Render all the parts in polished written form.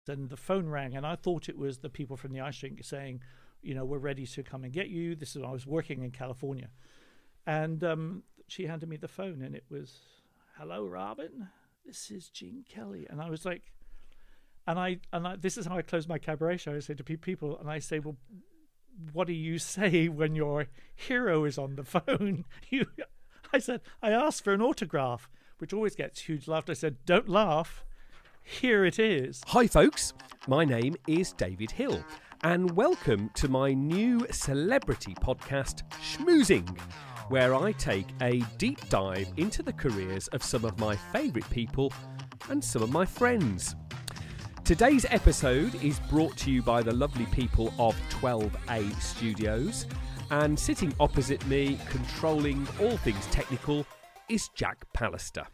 And the phone rang, and I thought it was the people from the ice rink saying, we're ready to come and get you. I was working in California. And she handed me the phone, and it was, "Hello, Robin. This is Gene Kelly." And I was like, and this is how I close my cabaret show. I say to people, and I say, "Well, what do you say when your hero is on the phone?" I said, "I asked for an autograph," which always gets huge laughter. I said, "Don't laugh. Here it is." Hi folks, my name is David Hill and welcome to my new celebrity podcast, Schmoozing, where I take a deep dive into the careers of some of my favourite people and some of my friends. Today's episode is brought to you by the lovely people of 12A Studios, and sitting opposite me, controlling all things technical, is Jack Pallister.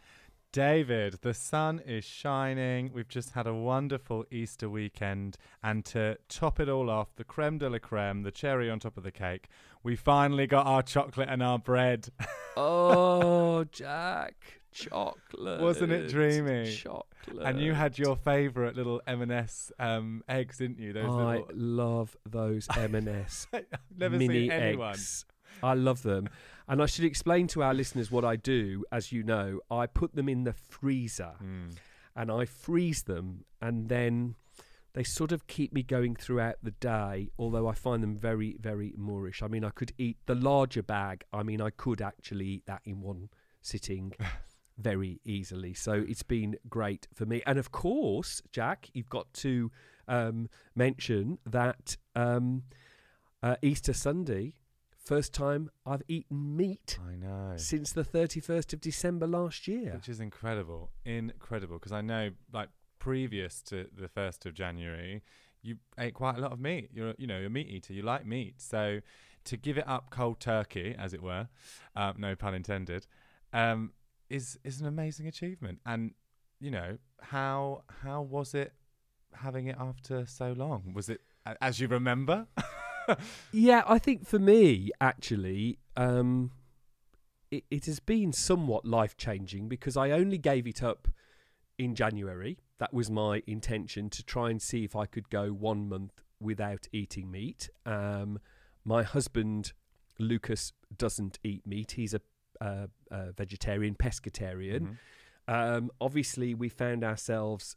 David, the sun is shining. We've just had a wonderful Easter weekend. And to top it all off, the creme de la creme, the cherry on top of the cake, we finally got our chocolate and our bread. Oh, Jack, chocolate. Wasn't it dreamy? Chocolate. And you had your favourite little M&S eggs, didn't you? I love those M&S I've never mini seen anyone. eggs. I love them. And I should explain to our listeners what I do. As you know, I put them in the freezer and I freeze them, and then they sort of keep me going throughout the day, although I find them very, very moorish. I mean, I could eat the larger bag. I mean, I could actually eat that in one sitting very easily. So it's been great for me. And of course, Jack, you've got to mention that Easter Sunday, first time I've eaten meat. I know. Since the 31st of December last year. Which is incredible. Incredible. Because I know, like, previous to the 1st of January, you ate quite a lot of meat. You're a meat eater. You like meat. So to give it up cold turkey, as it were, no pun intended, is an amazing achievement. And, how was it having it after so long? Was it as you remember? Yeah, I think for me, actually, it has been somewhat life-changing because I only gave it up in January. That was my intention, to try and see if I could go 1 month without eating meat. My husband, Lucas, doesn't eat meat. He's a vegetarian, pescatarian. Mm-hmm. Obviously, we found ourselves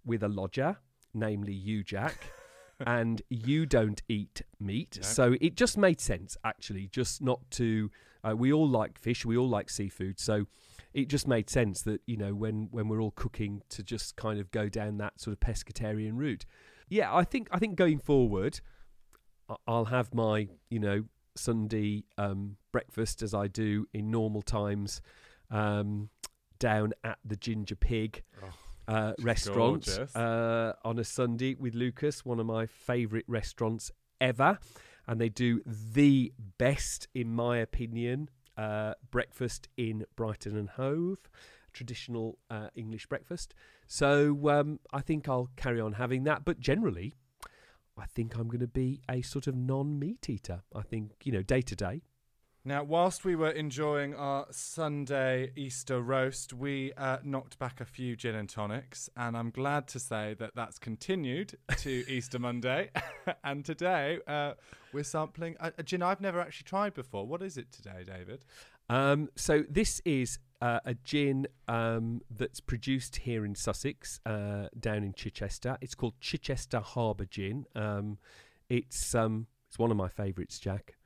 with a lodger, namely you, Jack. And you don't eat meat. No. So it just made sense, actually, just not to... we all like fish, we all like seafood, so it just made sense that, when we're all cooking, to just kind of go down that sort of pescatarian route. Yeah, I think going forward, I'll have my, Sunday breakfast, as I do in normal times, down at the Ginger Pig. Oh. Restaurant on a Sunday with Lucas, one of my favourite restaurants ever, and they do the best, in my opinion, breakfast in Brighton and Hove, traditional English breakfast. So I think I'll carry on having that, but generally I think I'm going to be a sort of non-meat eater. I think, day to day. Now, whilst we were enjoying our Sunday Easter roast, we knocked back a few gin and tonics, and I'm glad to say that that's continued to Easter Monday. And today we're sampling a gin I've never actually tried before. What is it today, David? So this is a gin that's produced here in Sussex, down in Chichester. It's called Chichester Harbour Gin. It's one of my favourites, Jack.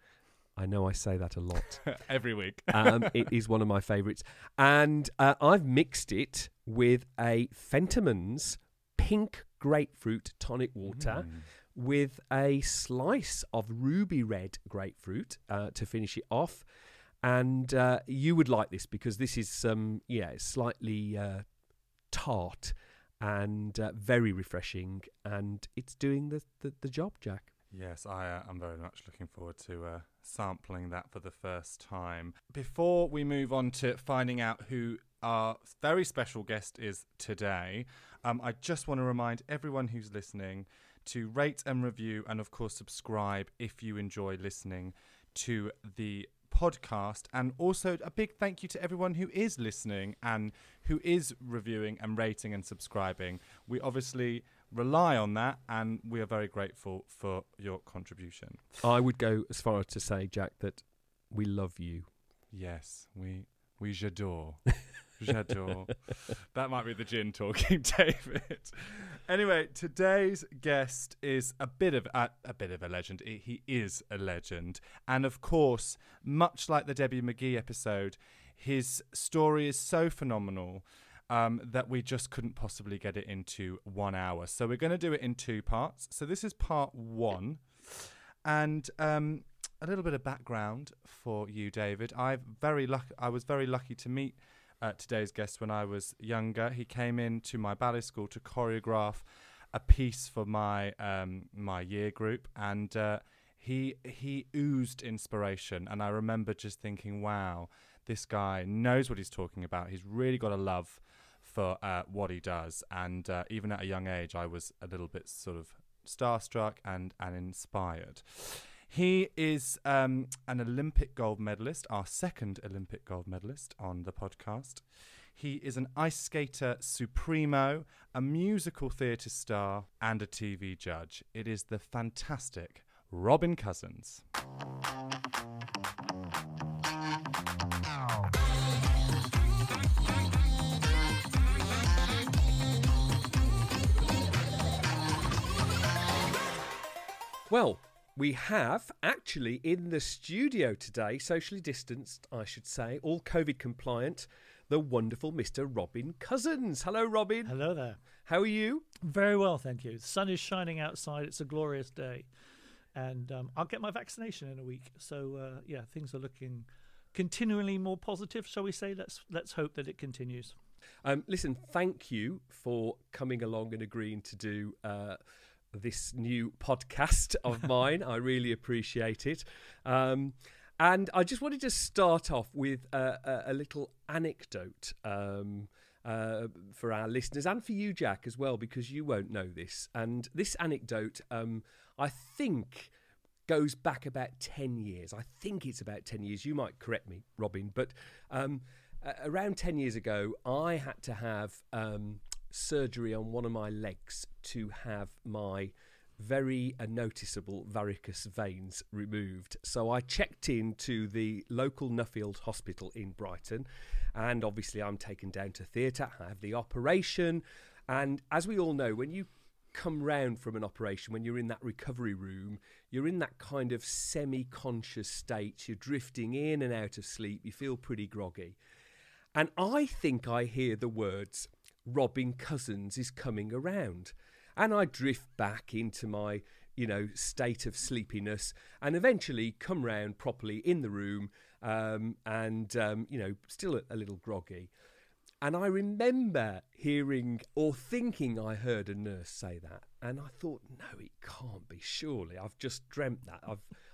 I know I say that a lot. Every week. It is one of my favourites. And I've mixed it with a Fentimans pink grapefruit tonic water with a slice of ruby red grapefruit to finish it off. And you would like this because this is slightly tart and very refreshing. And it's doing the job, Jack. Yes, I'm very much looking forward to sampling that for the first time. Before we move on to finding out who our very special guest is today, I just want to remind everyone who's listening to rate and review and, of course, subscribe if you enjoy listening to the podcast. And also a big thank you to everyone who is listening and who is reviewing and rating and subscribing. We obviously rely on that, and we are very grateful for your contribution. I would go as far as to say, Jack, that we love you. Yes, we j'adore. J'adore. That might be the gin talking, David. Anyway, today's guest is a bit of a legend. He is a legend, and of course, much like the Debbie McGee episode, his story is so phenomenal that we just couldn't possibly get it into 1 hour. So we're going to do it in 2 parts. So this is part 1, and a little bit of background for you, David. I was very lucky to meet today's guest when I was younger. He came into my ballet school to choreograph a piece for my my year group, and he oozed inspiration. And I remember just thinking, wow, this guy knows what he's talking about. He's really got a love for what he does. And even at a young age, I was a little bit sort of starstruck and inspired. He is an Olympic gold medalist, our second Olympic gold medalist on the podcast. He is an ice skater supremo, a musical theatre star, and a TV judge. It is the fantastic Robin Cousins. Well, we have actually in the studio today, socially distanced, I should say, all COVID compliant, the wonderful Mr. Robin Cousins. Hello, Robin. Hello there. How are you? Very well, thank you. The sun is shining outside. It's a glorious day. And I'll get my vaccination in a week. So, things are looking continually more positive, shall we say. Let's hope that it continues. Listen, thank you for coming along and agreeing to do this new podcast of mine. I really appreciate it. And I just wanted to start off with a little anecdote for our listeners and for you, Jack, as well, because you won't know this. And this anecdote, I think, goes back about 10 years. I think it's about 10 years. You might correct me, Robin. But around 10 years ago, I had to have surgery on one of my legs to have my very noticeable varicose veins removed. So I checked in to the local Nuffield Hospital in Brighton, and obviously I'm taken down to theatre. I have the operation, and as we all know, when you come round from an operation, when you're in that recovery room, you're in that kind of semi-conscious state. You're drifting in and out of sleep. You feel pretty groggy. And I think I hear the words, Robin Cousins is coming around. And I drift back into my, state of sleepiness and eventually come round properly in the room still a little groggy. And I remember hearing or thinking I heard a nurse say that. And I thought, no, it can't be, surely. I've just dreamt that.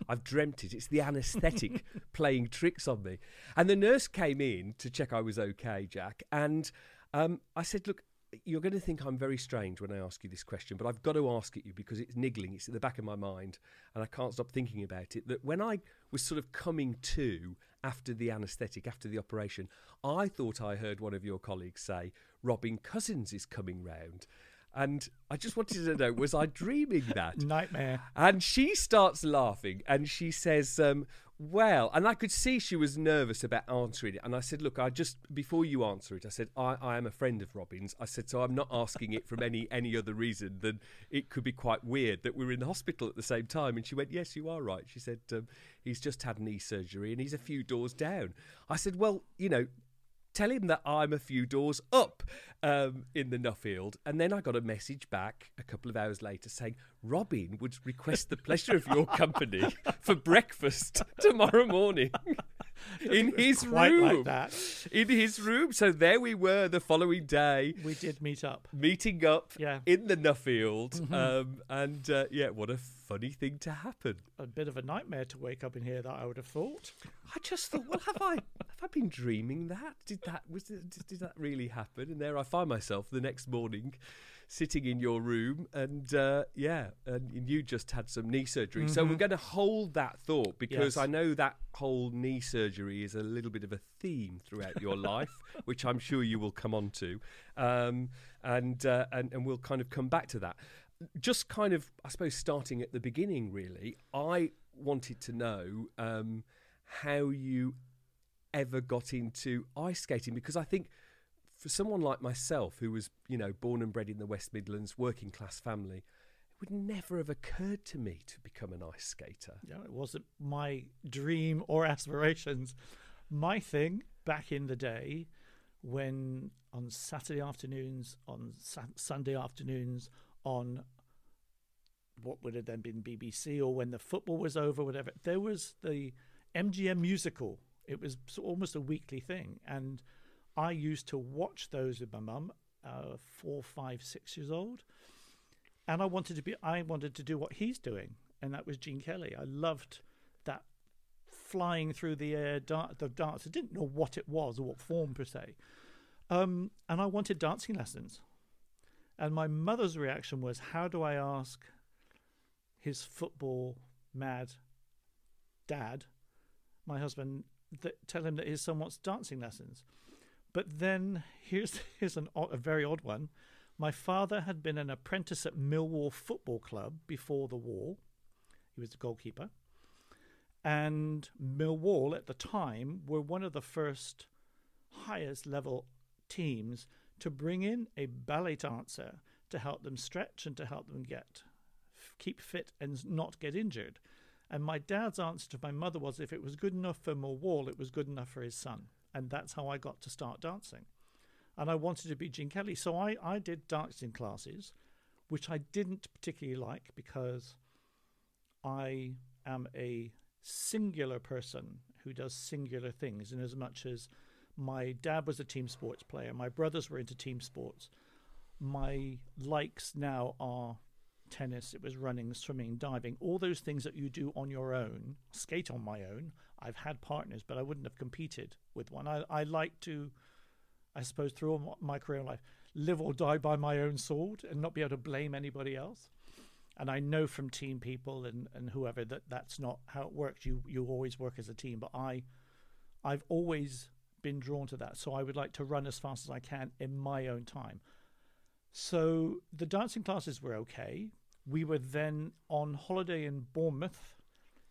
I've dreamt it. It's the anaesthetic playing tricks on me. And the nurse came in to check I was okay, Jack. And I said, look, you're going to think I'm very strange when I ask you this question, but I've got to ask it you because it's niggling. It's at the back of my mind, and I can't stop thinking about it. That when I was sort of coming to after the anaesthetic, after the operation, I thought I heard one of your colleagues say, Robin Cousins is coming round. And I just wanted to know, was I dreaming that? Nightmare. And she starts laughing and she says, well, and I could see she was nervous about answering it. And I said, look, before you answer it, I said, I am a friend of Robin's. I said, so I'm not asking it from any other reason than it could be quite weird that we're in the hospital at the same time. And she went, yes, you are right. She said, he's just had knee surgery and he's a few doors down. I said, well, tell him that I'm a few doors up in the Nuffield. And then I got a message back a couple of hours later saying, Robin would request the pleasure of your company for breakfast tomorrow morning in his room. Like that. In his room. So there we were the following day. We did meeting up in the Nuffield. Mm-hmm. What a funny thing to happen. A bit of a nightmare to wake up in here, that I would have thought. I just thought, well, have I been dreaming that? Did that really happen? And there I find myself the next morning sitting in your room, and and you just had some knee surgery. So we're going to hold that thought, because I know that whole knee surgery is a little bit of a theme throughout your life, which I'm sure you will come on to, and we'll kind of come back to that. Just kind of, I suppose, starting at the beginning, really, I wanted to know how you ever got into ice skating, because I think for someone like myself, who was, born and bred in the West Midlands, working class family, it would never have occurred to me to become an ice skater. Yeah, it wasn't my dream or aspirations. My thing back in the day, when on Saturday afternoons, on Sunday afternoons, on what would have then been BBC, or when the football was over, whatever, there was the MGM musical. It was almost a weekly thing, and I used to watch those with my mum, 4, 5, 6 years old, and I wanted to do what he's doing, and that was Gene Kelly. I loved that flying through the air, the dance. I didn't know what it was or what form per se, and I wanted dancing lessons. And my mother's reaction was, how do I ask his football mad dad, my husband, tell him that his son wants dancing lessons? But then here's a very odd one. My father had been an apprentice at Millwall Football Club before the war. He was the goalkeeper. And Millwall at the time were one of the first highest level teams to bring in a ballet dancer to help them stretch and to help them keep fit and not get injured. And my dad's answer to my mother was, if it was good enough for Millwall, it was good enough for his son. And that's how I got to start dancing. And I wanted to be Gene Kelly. So I did dancing classes, which I didn't particularly like, because I am a singular person who does singular things. In as much as my dad was a team sports player, my brothers were into team sports. My likes now are tennis, it was running, swimming, diving, all those things that you do on your own. Skate on my own. I've had partners, but I wouldn't have competed with one. I like to, I suppose, through my career in life, live or die by my own sword and not be able to blame anybody else. And I know from team people and whoever that's not how it works. You always work as a team, but I've always been drawn to that. So I would like to run as fast as I can in my own time. So the dancing classes were okay. We were then on holiday in Bournemouth.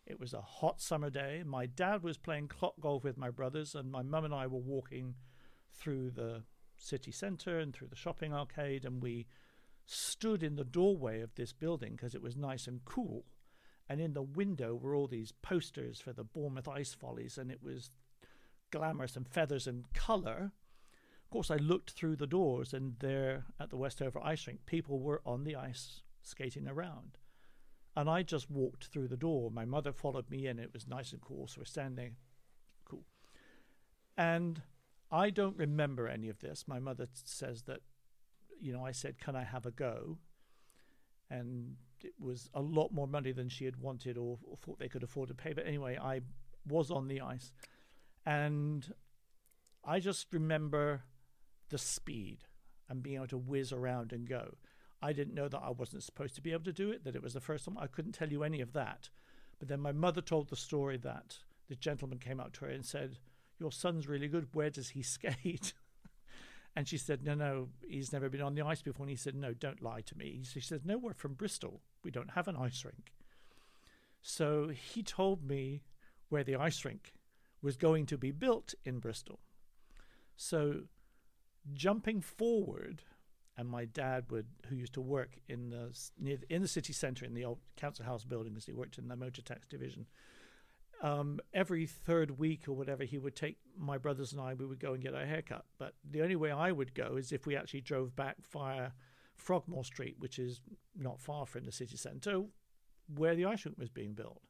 It was a hot summer day. My dad was playing clock golf with my brothers, and my mum and I were walking through the city centre and through the shopping arcade, and we stood in the doorway of this building because it was nice and cool. And in the window were all these posters for the Bournemouth Ice Follies, and it was glamorous and feathers and colour. Of course, I looked through the doors, and there at the Westover Ice Rink, people were on the ice skating around. And I just walked through the door. My mother followed me in. It was nice and cool, so we're standing. Cool. And I don't remember any of this. My mother says that, I said, can I have a go? And it was a lot more money than she had wanted or thought they could afford to pay. But anyway, I was on the ice. And I just remember the speed and being able to whiz around and go. I didn't know that I wasn't supposed to be able to do it, that it was the first time. I couldn't tell you any of that. But then my mother told the story that the gentleman came up to her and said, your son's really good. Where does he skate? And she said, no, he's never been on the ice before. And he said, no, don't lie to me. She said, no, we're from Bristol. We don't have an ice rink. So he told me where the ice rink was going to be built in Bristol. So jumping forward, and my dad who used to work in the city centre in the old council house buildings, he worked in the motor tax division. Every third week or whatever, he would take my brothers and we would go and get our haircut. But the only way I would go is if we actually drove back via Frogmore Street, which is not far from the city centre, where the ice rink was being built.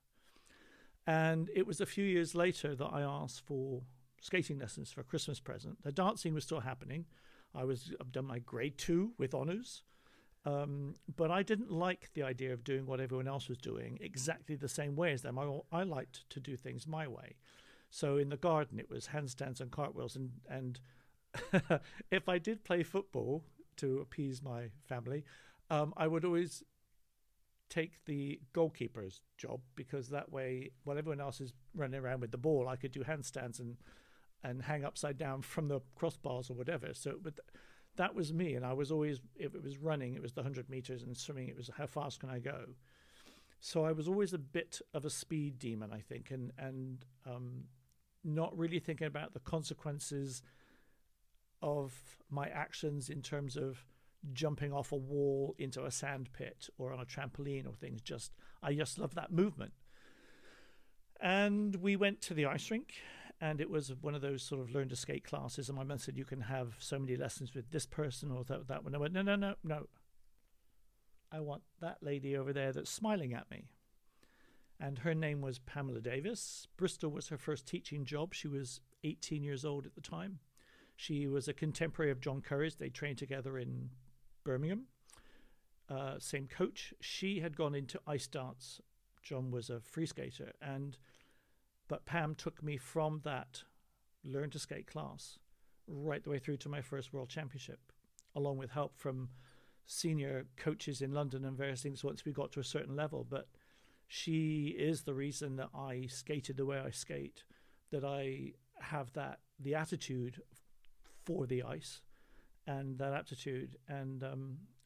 And it was a few years later that I asked for skating lessons for a Christmas present. The dancing was still happening. I've done my grade 2 with honours. But I didn't like the idea of doing what everyone else was doing exactly the same way as them. I liked to do things my way. So in the garden, it was handstands and cartwheels. And if I did play football, to appease my family, I would always take the goalkeeper's job, because that way, while everyone else is running around with the ball, I could do handstands and hang upside down from the crossbars or whatever. So, but that was me, and I was always, if it was running, it was the 100 meters, and swimming, it was how fast can I go. So I was always a bit of a speed demon, I think, and not really thinking about the consequences of my actions in terms of jumping off a wall into a sand pit or on a trampoline or things. I just love that movement. And we went to the ice rink, and it was one of those sort of learn to skate classes. And my mum said, you can have so many lessons with this person or that one. I went, no. I want that lady over there that's smiling at me. And her name was Pamela Davis. Bristol was her first teaching job. She was 18 years old at the time. She was a contemporary of John Curry's. They trained together in Birmingham. Same coach. She had gone into ice dance. John was a free skater. But Pam took me from that learn to skate class right the way through to my first world championship, along with help from senior coaches in London and various things once we got to a certain level. But she is the reason that I skated the way I skate, that I have the attitude for the ice and that aptitude. And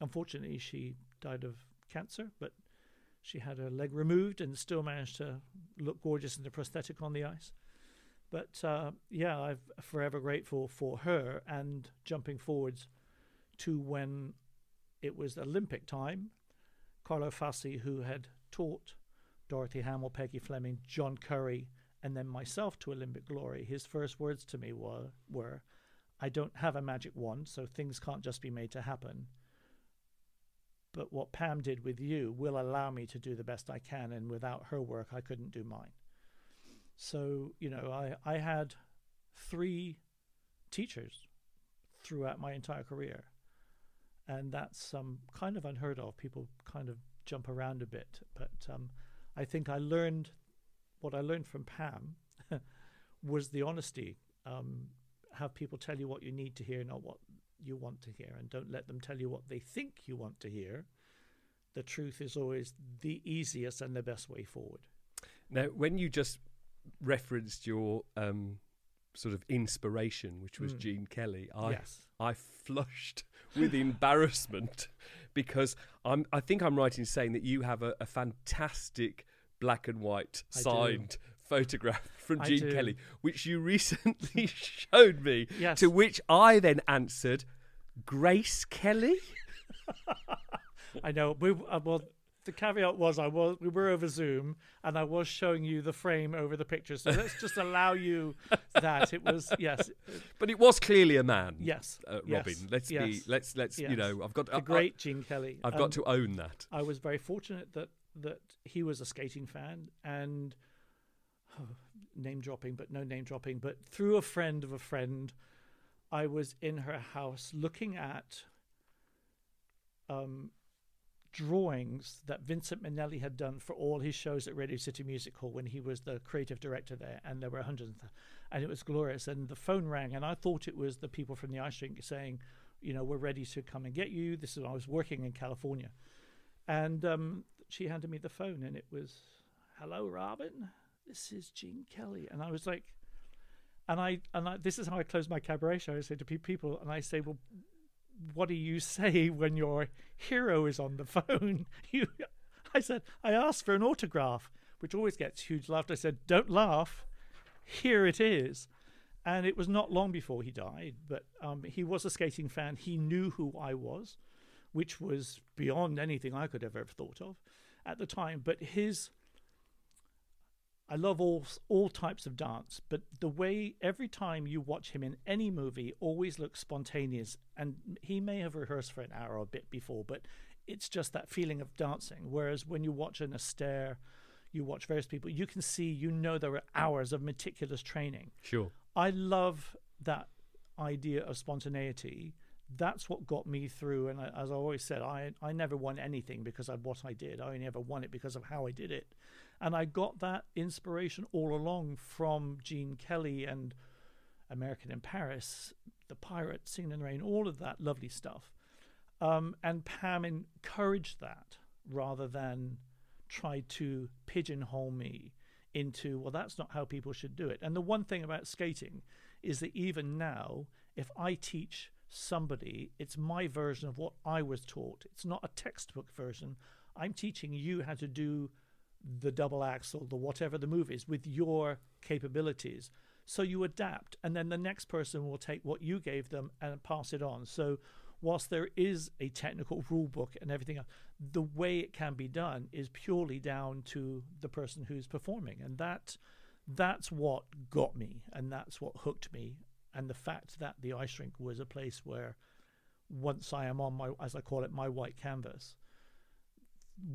unfortunately, she died of cancer, but she had her leg removed and still managed to look gorgeous in the prosthetic on the ice. But I'm forever grateful for her. And jumping forwards to when it was Olympic time, Carlo Fassi, who had taught Dorothy Hamill, Peggy Fleming, John Curry, and then myself to Olympic glory, his first words to me were, I don't have a magic wand, so things can't just be made to happen. But what Pam did with you will allow me to do the best I can, and without her work, I couldn't do mine. So, I had 3 teachers throughout my entire career. And that's kind of unheard of. People kind of jump around a bit. But I think what I learned from Pam was the honesty. Have people tell you what you need to hear, not what you want to hear. And don't let them tell you what they think you want to hear. The truth is always the easiest and the best way forward. Now, when you just referenced your sort of inspiration, which was Gene Kelly, I flushed with embarrassment, because I think I'm right in saying that you have a fantastic black and white signed photograph from Gene Kelly, which you recently showed me, to which I then answered, Grace Kelly? I know. The caveat was we were over Zoom, and I was showing you the frame over the picture. So let's just allow you that. It was, but it was clearly a man. Yes, Robin. Let's I've got the great Gene Kelly. I've got to own that. I was very fortunate that he was a skating fan, and name dropping, but no name dropping. But through a friend of a friend, I was in her house looking at drawings that Vincent Minnelli had done for all his shows at Radio City Music Hall when he was the creative director there, and there were hundreds, and it was glorious. And the phone rang, and I thought it was the people from the ice rink saying, we're ready to come and get you. I was working in California, and she handed me the phone, and it was, hello, Robin, this is Gene Kelly. And I was like, and I this is how I close my cabaret show. I say to people, and I say, well, what do you say when your hero is on the phone? I said, I asked for an autograph, which always gets huge laughter. I said, don't laugh. Here it is. And it was not long before he died, but he was a skating fan. He knew who I was, which was beyond anything I could ever have thought of at the time. But I love all types of dance, but the way every time you watch him in any movie always looks spontaneous, and he may have rehearsed for an hour or a bit before, but it's just that feeling of dancing. Whereas when you watch an Astaire, you watch various people, you can see, there were hours of meticulous training. Sure. I love that idea of spontaneity. That's what got me through. And as I always said, I never won anything because of what I did. I only ever won it because of how I did it. And I got that inspiration all along from Gene Kelly and American in Paris, The Pirate, Singing in the Rain, all of that lovely stuff. And Pam encouraged that rather than try to pigeonhole me into, well, that's not how people should do it. And the one thing about skating is that even now, if I teach somebody, it's my version of what I was taught. It's not a textbook version. I'm teaching you how to do the double axel, the whatever the move is, with your capabilities. So you adapt, and then the next person will take what you gave them and pass it on. So whilst there is a technical rule book and everything else, the way it can be done is purely down to the person who's performing. And that's what got me, and that's what hooked me. And the fact that the ice rink was a place where once I am on my, as I call it, my white canvas,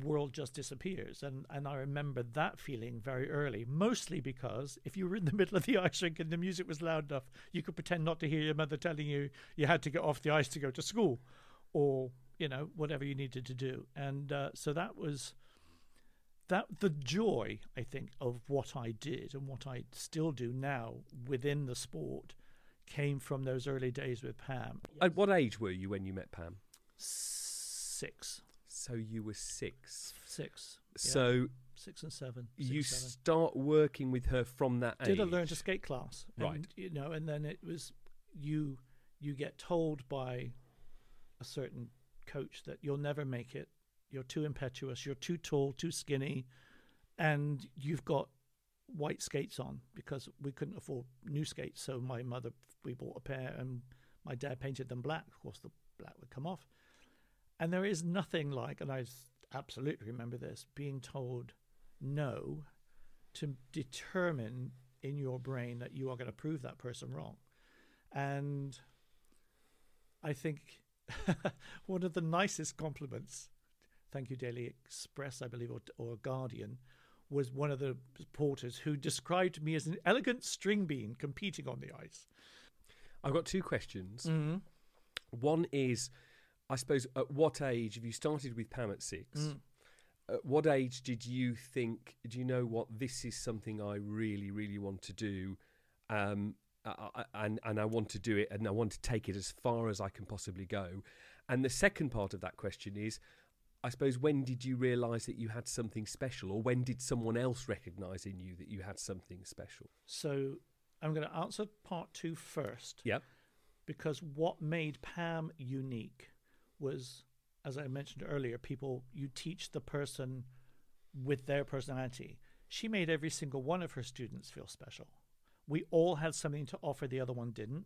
world just disappears. And I remember that feeling very early, mostly because if you were in the middle of the ice rink and the music was loud enough, you could pretend not to hear your mother telling you you had to get off the ice to go to school, or, you know, whatever you needed to do. And so that was that, the joy, I think, of what I did and what I still do now within the sport came from those early days with Pam. At what age were you when you met Pam? 6. So you were 6. 6. So yeah. 6 and 7. you 7. start working with her from that age. Did a learn to skate class, right? And, you know, and then it was you get told by a certain coach that you'll never make it. You're too impetuous. You're too tall, too skinny, and you've got white skates on, because we couldn't afford new skates. So my mother, we bought a pair, and my dad painted them black. Of course, the black would come off. And there is nothing like, and I absolutely remember this, being told no to determine in your brain that you are going to prove that person wrong. And I think one of the nicest compliments, thank you Daily Express, I believe, or Guardian, was one of the reporters who described me as an elegant string bean competing on the ice. I've got 2 questions. Mm-hmm. One is, I suppose, at what age, if you started with Pam at 6, at what age did you think, do you know what, this is something I really, really want to do, and I want to do it, and I want to take it as far as I can possibly go? And the second part of that question is, I suppose, when did you realise that you had something special, or when did someone else recognise in you that you had something special? So I'm going to answer part 2 first. Yep. Because what made Pam unique was, as I mentioned earlier, you teach the person with their personality. She made every single one of her students feel special. We all had something to offer the other one didn't.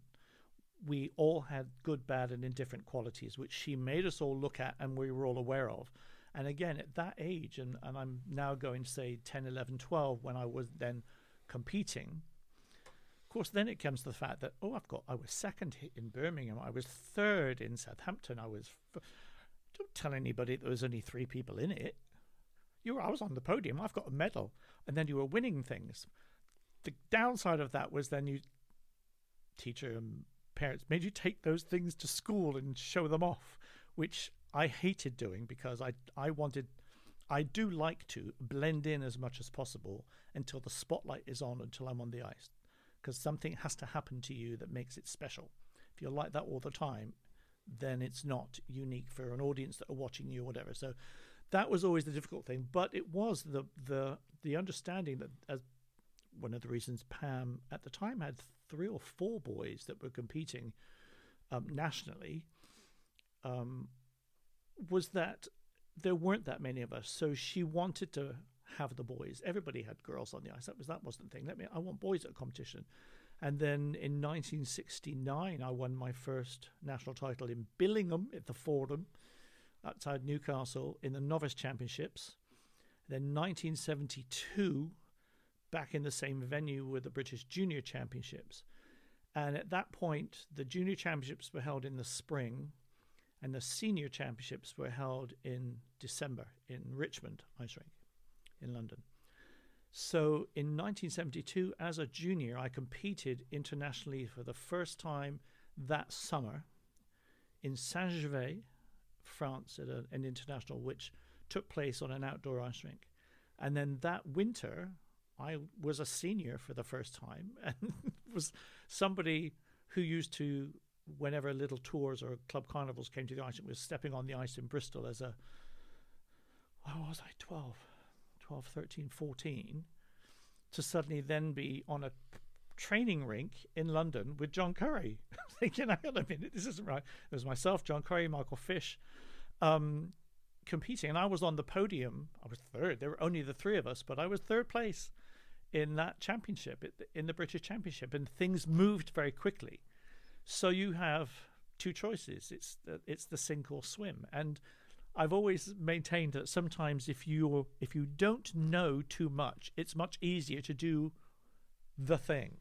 We all had good, bad, and indifferent qualities, which she made us all look at and we were all aware of. And again, at that age, and I'm now going to say 10, 11, 12, when I was then competing, of course, then it comes to the fact that, I was second in Birmingham, I was third in Southampton, don't tell anybody there was only 3 people in it. I was on the podium, I've got a medal, and then you were winning things. The downside of that was then teacher and parents made you take those things to school and show them off, which I hated doing, because I do like to blend in as much as possible until the spotlight is on, until I'm on the ice, because something has to happen to you that makes it special. If you're like that all the time, then it's not unique for an audience that are watching you or whatever. So that was always the difficult thing, but it was the understanding that, as one of the reasons Pam at the time had 3 or 4 boys that were competing nationally, was that there weren't that many of us. So she wanted to have the boys. Everybody had girls on the ice. That wasn't the thing. I want boys at a competition. And then in 1969, I won my first national title in Billingham at the Fordham, outside Newcastle, in the Novice Championships. Then 1972, back in the same venue with the British Junior Championships. And at that point, the Junior Championships were held in the spring, and the Senior Championships were held in December in Richmond Ice Rink in London. So in 1972, as a junior, I competed internationally for the first time that summer in Saint-Gervais, France, at an international, which took place on an outdoor ice rink. And then that winter, I was a senior for the first time, and was somebody who used to whenever little tours or club carnivals came to the ice, it was stepping on the ice in Bristol as a, what was I, 12, 13, 14, to suddenly then be on a training rink in London with John Curry. Thinking, hang on a minute, this isn't right. It was myself, John Curry, Michael Fish, competing, and I was on the podium. I was third. There were only the three of us, but I was third place in that championship, in the British Championship, and things moved very quickly. So you have two choices. It's the sink or swim. And I've always maintained that sometimes if you don't know too much, it's much easier to do the thing.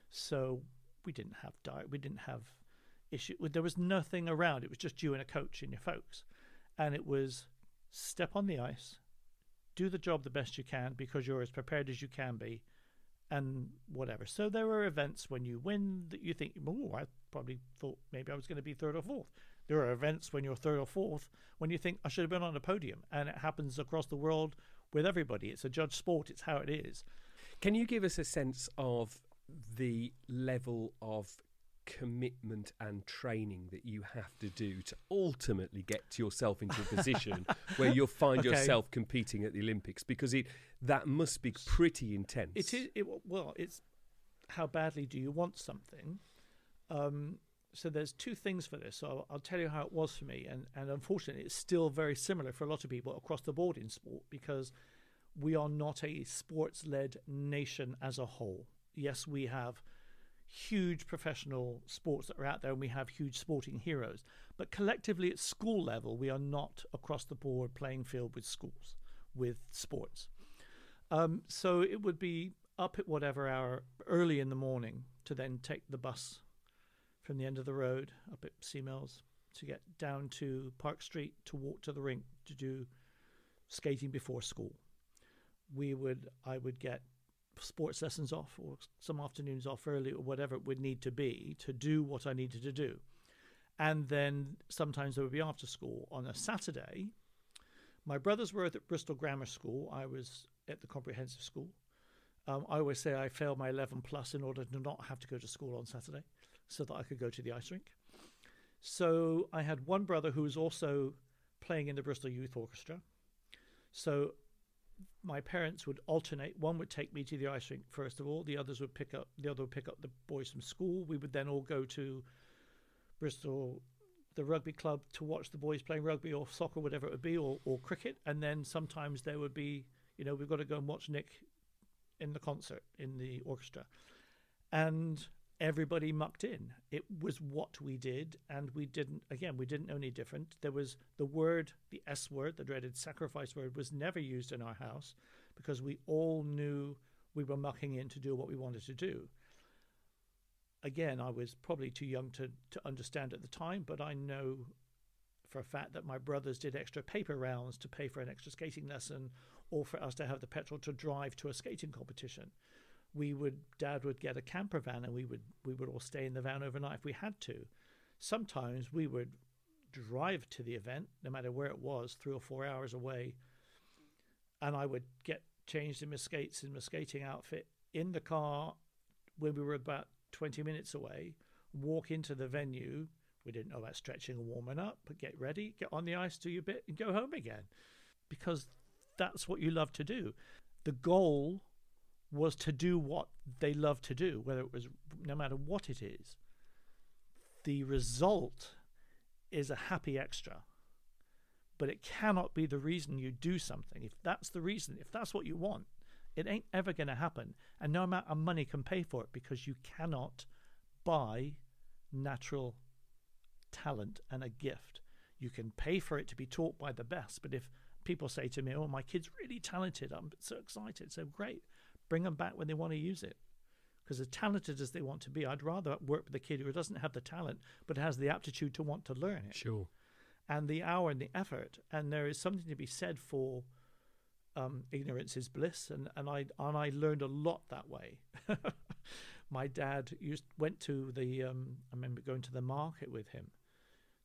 So we didn't have diet, we didn't have issue. There was nothing around. It was just you and a coach and your folks. And it was step on the ice, do the job the best you can because you're as prepared as you can be, and whatever. So there were events when you win that you think, oh, I probably thought maybe I was going to be third or fourth. There are events when you're third or fourth when you think I should have been on a podium, and it happens across the world with everybody. It's a judged sport. It's how it is. Can you give us a sense of the level of commitment and training that you have to do to ultimately get yourself into a position where you'll find yourself competing at the Olympics? Because that must be pretty intense. It is. Well, it's how badly do you want something? So there's two things for this. So I'll tell you how it was for me, and unfortunately, it's still very similar for a lot of people across the board in sport, because we are not a sports-led nation as a whole. Yes, we have huge professional sports that are out there, and we have huge sporting heroes. But collectively at school level, we are not across the board playing field with schools, with sports. So it would be up at whatever hour, early in the morning, to then take the bus from the end of the road up at Sea Mills to get down to Park Street to walk to the rink to do skating before school. I would get sports lessons off, or some afternoons off early, or whatever it would need to be to do what I needed to do. And then sometimes there would be after school on a Saturday. My brothers were at Bristol Grammar School. I was at the comprehensive school. I always say I failed my 11 plus in order to not have to go to school on Saturday, so that I could go to the ice rink. So I had one brother who was also playing in the Bristol Youth Orchestra. So my parents would alternate. One would take me to the ice rink first of all. The other would pick up the boys from school. We would then all go to Bristol, the rugby club, to watch the boys playing rugby or soccer, whatever it would be, or cricket. And then sometimes there would be, we've got to go and watch Nick in the concert in the orchestra. And everybody mucked in. It was what we did, and we didn't know any different. There was the S word, the dreaded sacrifice word, was never used in our house, because we all knew we were mucking in to do what we wanted to do. Again, I was probably too young to understand at the time, but I know for a fact that my brothers did extra paper rounds to pay for an extra skating lesson, or for us to have the petrol to drive to a skating competition. Dad would get a camper van, and we would all stay in the van overnight if we had to. Sometimes we would drive to the event, no matter where it was, 3 or 4 hours away, and I would get changed in my skates, in my skating outfit, in the car when we were about 20 minutes away, walk into the venue. We didn't know about stretching and warming up, but get ready, get on the ice, do your bit, and go home again, because that's what you love to do. The goal was to do what they love to do, whether it was, no matter what it is. The result is a happy extra, but it cannot be the reason you do something. If that's the reason, if that's what you want, it ain't ever going to happen. And no amount of money can pay for it, because you cannot buy natural talent and a gift. You can pay for it to be taught by the best, but if people say to me, oh, my kid's really talented, I'm so excited, so great, bring them back when they want to use it. Because as talented as they want to be, I'd rather work with a kid who doesn't have the talent but has the aptitude to want to learn it. Sure. And the hour and the effort. And there is something to be said for ignorance is bliss. And I learned a lot that way. My dad went to I remember going to the market with him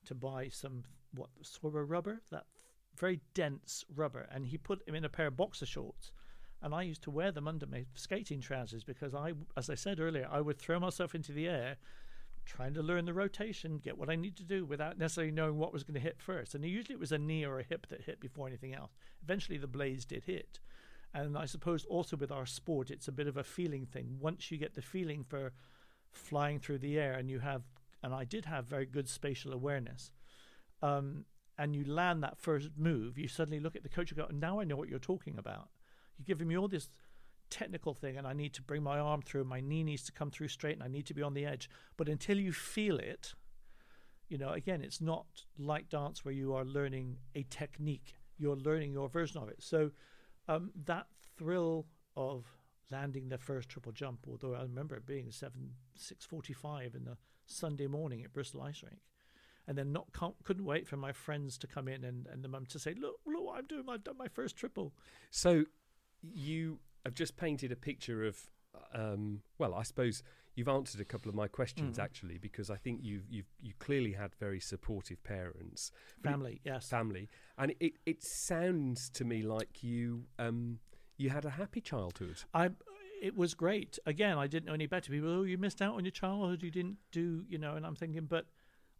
to buy some swimmer rubber, that very dense rubber, and he put him in a pair of boxer shorts. And I used to wear them under my skating trousers, because as I said earlier, I would throw myself into the air, trying to learn the rotation, get what I need to do without necessarily knowing what was going to hit first. And usually it was a knee or a hip that hit before anything else. Eventually the blades did hit. And I suppose also with our sport, it's a bit of a feeling thing. Once you get the feeling for flying through the air, and I did have very good spatial awareness, and you land that first move, you suddenly look at the coach and go, now I know what you're talking about. You're giving me all this technical thing, and I need to bring my arm through, my knee needs to come through straight, and I need to be on the edge. But until you feel it, again, it's not like dance where you are learning a technique. You're learning your version of it. So that thrill of landing the first triple jump, although I remember it being 6:45 in the Sunday morning at Bristol Ice Rink, and then couldn't wait for my friends to come in and the mum to say, look what I'm doing, I've done my first triple. So you have just painted a picture of, well, I suppose you've answered a couple of my questions actually, because I think you clearly had very supportive parents. Family, yes. Family. And it sounds to me like you had a happy childhood. It was great. Again, I didn't know any better. People, you missed out on your childhood, you didn't do, and I'm thinking, but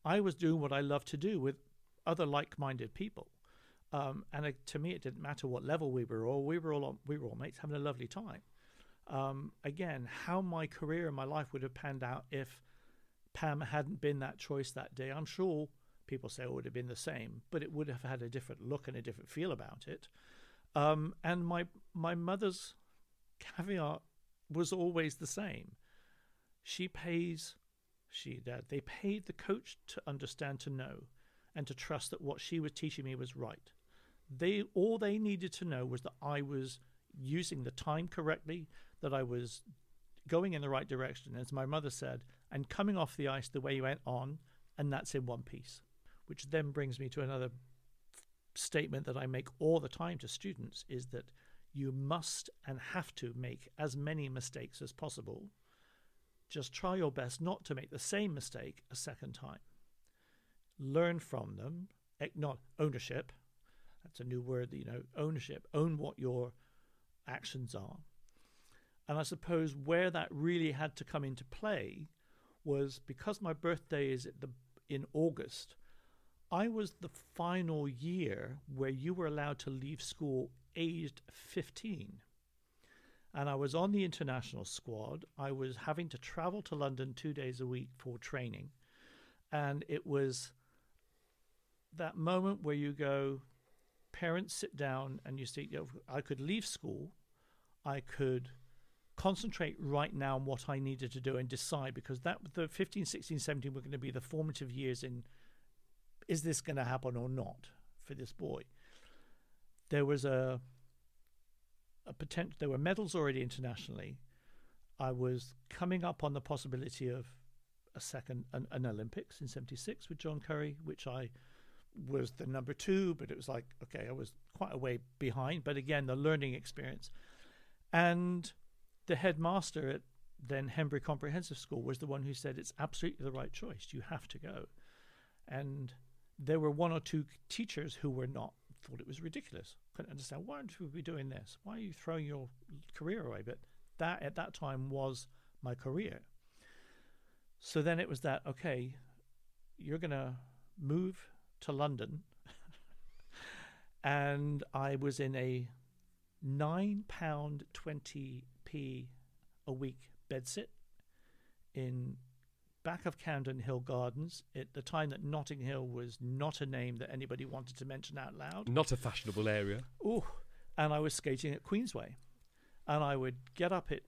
I was doing what I love to do with other like-minded people. To me, it didn't matter what level we were all mates having a lovely time. Again, how my career and my life would have panned out if Pam hadn't been that choice that day, I'm sure people say it would have been the same, but it would have had a different look and a different feel about it. And my mother's caveat was always the same. They paid the coach to understand, to know, and to trust that what she was teaching me was right. All they needed to know was that I was using the time correctly, that I was going in the right direction, as my mother said, and coming off the ice the way you went on, and that's in one piece. Which then brings me to another statement that I make all the time to students, is that you must and have to make as many mistakes as possible. Just try your best not to make the same mistake a second time. Learn from them. Not ownership. That's a new word, ownership. Own what your actions are. And I suppose where that really had to come into play was because my birthday is in August. I was the final year where you were allowed to leave school aged 15. And I was on the international squad. I was having to travel to London 2 days a week for training. And it was that moment where you go, parents sit down and you see, I could leave school. I could concentrate right now on what I needed to do and decide, because the 15, 16, 17 were going to be the formative years in, is this going to happen or not for this boy? There was a potential. There were medals already internationally. I was coming up on the possibility of an Olympics in '76 with John Curry, which I was the number 2, but it was like, okay, I was quite a way behind. But again, the learning experience. And the headmaster at then Henbury Comprehensive School was the one who said, it's absolutely the right choice. You have to go. And there were 1 or 2 teachers who thought it was ridiculous. Couldn't understand, why aren't we doing this? Why are you throwing your career away? But that at that time was my career. So then it was that, okay, you're going to move to London. And I was in a £9.20 a week bedsit in back of Camden Hill Gardens at the time that Notting Hill was not a name that anybody wanted to mention out loud. Not a fashionable area. Ooh. And I was skating at Queensway. And I would get up at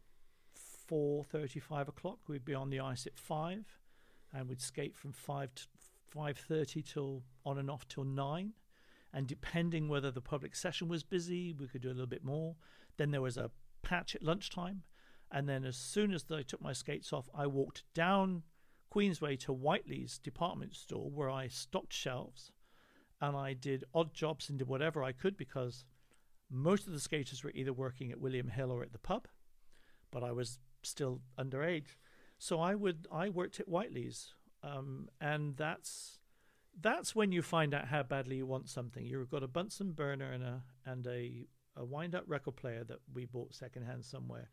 4:30, 5 o'clock. We'd be on the ice at 5. And we'd skate from 5 to 5:30 till on and off till 9. And depending whether the public session was busy, we could do a little bit more. Then there was a patch at lunchtime. And then as soon as I took my skates off, I walked down Queensway to Whiteley's department store, where I stocked shelves and I did odd jobs and did whatever I could, because most of the skaters were either working at William Hill or at the pub, but I was still underage. So I worked at Whiteley's, and that's when you find out how badly you want something. You've got a Bunsen burner and a wind-up record player that we bought secondhand somewhere,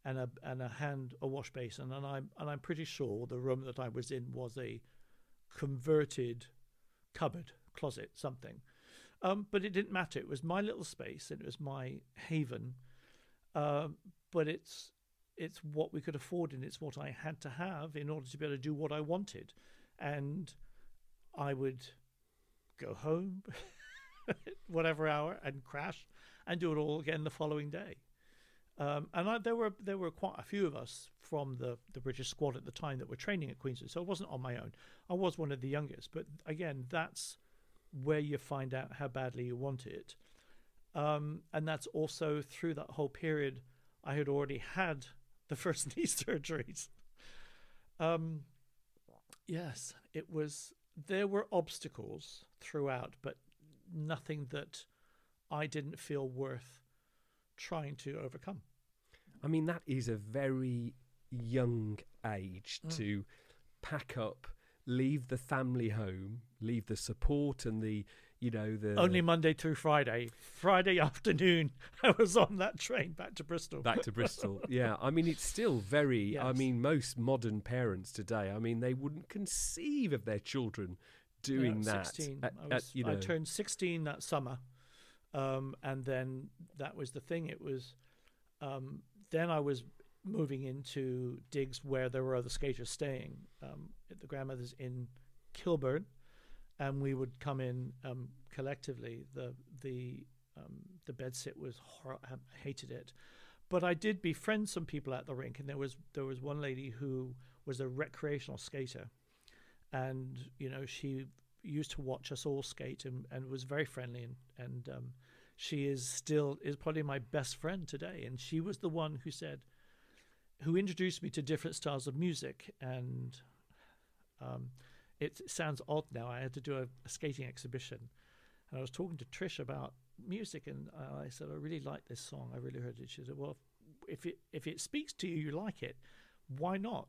and a wash basin, and I'm pretty sure the room that I was in was a converted cupboard, closet, something. But it didn't matter. It was my little space, and it was my haven. But it's what we could afford, and it's what I had to have in order to be able to do what I wanted. And I would go home, whatever hour, and crash, and do it all again the following day. There were quite a few of us from the British squad at the time that were training at Queensland, so I wasn't on my own. I was one of the youngest, but again, that's where you find out how badly you want it. And that's also through that whole period, I had already had the first knee surgeries. Yes, it was. There were obstacles throughout, but nothing that I didn't feel worth trying to overcome. I mean, that is a very young age to pack up, leave the family home, leave the support and the only Monday through Friday. Friday afternoon, I was on that train back to Bristol. Yeah, I mean, it's still very. Yes. I mean, most modern parents today, I mean, they wouldn't conceive of their children doing that. 16. I turned 16 that summer, and then that was the thing. It was. Then I was moving into digs where there were other skaters staying. At the grandmother's in Kilburn. And we would come in collectively. The bedsit was hated it, but I did befriend some people at the rink, and there was one lady who was a recreational skater, and she used to watch us all skate and was very friendly, and she is probably my best friend today, and she was the one who introduced me to different styles of music. And it sounds odd now. I had to do a skating exhibition, and I was talking to Trish about music, and I said, I really like this song. I really heard it. She said, well, if it speaks to you, you like it, why not?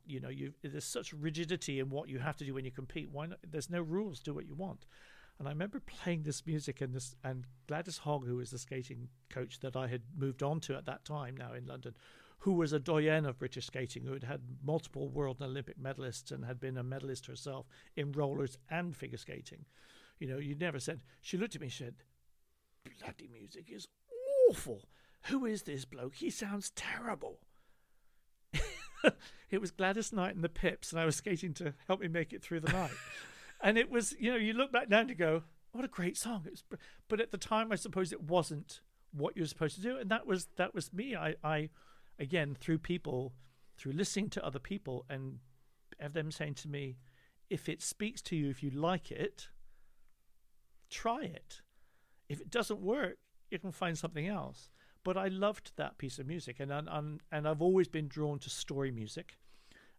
There's such rigidity in what you have to do when you compete. Why not? There's no rules. Do what you want. And I remember playing this music, and Gladys Hogg, who was the skating coach that I had moved on to at that time now in London, who was a doyenne of British skating, who had had multiple world and Olympic medalists and had been a medalist herself in rollers and figure skating. You never said, she looked at me and said, bloody music is awful. Who is this bloke? He sounds terrible. It was Gladys Knight and the Pips, and I was skating to help me make it through the night. And it was, you look back now and you go, what a great song. But at the time, I suppose it wasn't what you were supposed to do. And that was me. I again, through listening to other people and have them saying to me, if it speaks to you, if you like it, try it. If it doesn't work, you can find something else. But I loved that piece of music, and I've always been drawn to story music.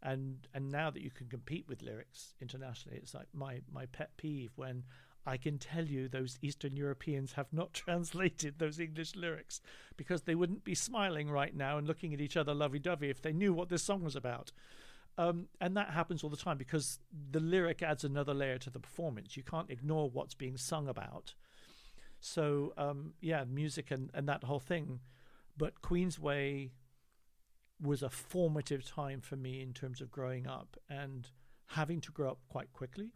And now that you can compete with lyrics internationally, it's like my pet peeve when I can tell you those Eastern Europeans have not translated those English lyrics, because they wouldn't be smiling right now and looking at each other lovey-dovey if they knew what this song was about. And that happens all the time, because the lyric adds another layer to the performance. You can't ignore what's being sung about. So, music and that whole thing. But Queensway was a formative time for me in terms of growing up and having to grow up quite quickly.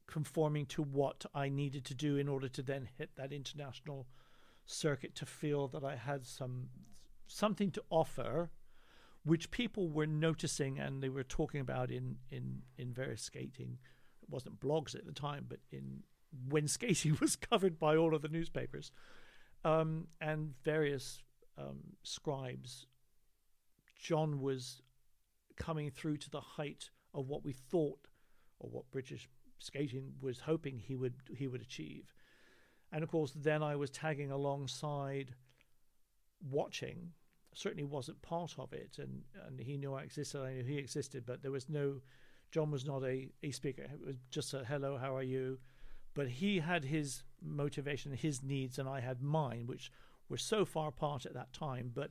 Conforming to what I needed to do in order to then hit that international circuit, to feel that I had something to offer, which people were noticing and they were talking about in various skating. It wasn't blogs at the time, but when skating was covered by all of the newspapers, and various scribes. John was coming through to the height of what we thought, or what British skating was hoping he would achieve. And of course, then I was tagging alongside, watching. Certainly wasn't part of it, and he knew I existed. I knew he existed, but there was no. John was not a speaker. It was just a hello, how are you? But he had his motivation, his needs, and I had mine, which were so far apart at that time. But